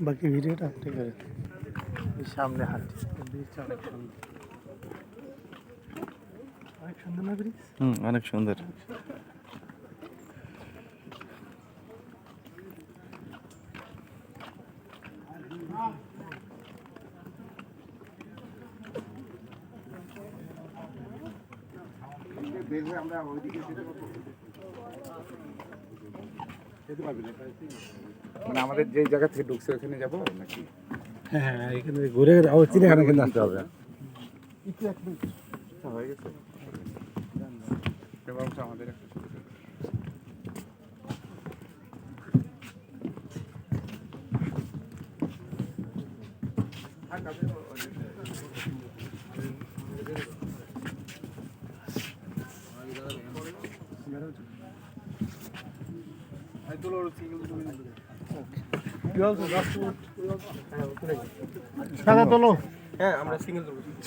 বাকি ভিডিওটা আপনি করে সামনে হাঁটছি ব্রিজটা অনেক সুন্দর না ব্রিজ? অনেক সুন্দর। মানে আমাদের যে জায়গা থেকে ঢুকছে ওখানে যাবো নাকি? হ্যাঁ, এখানে ঘুরে চিড়িয়াখানা কিন্তু আসতে হবে। হয়ে গেছে আমাদের একটা টাকা তোলো। হ্যাঁ, আমরা সিঙ্গেল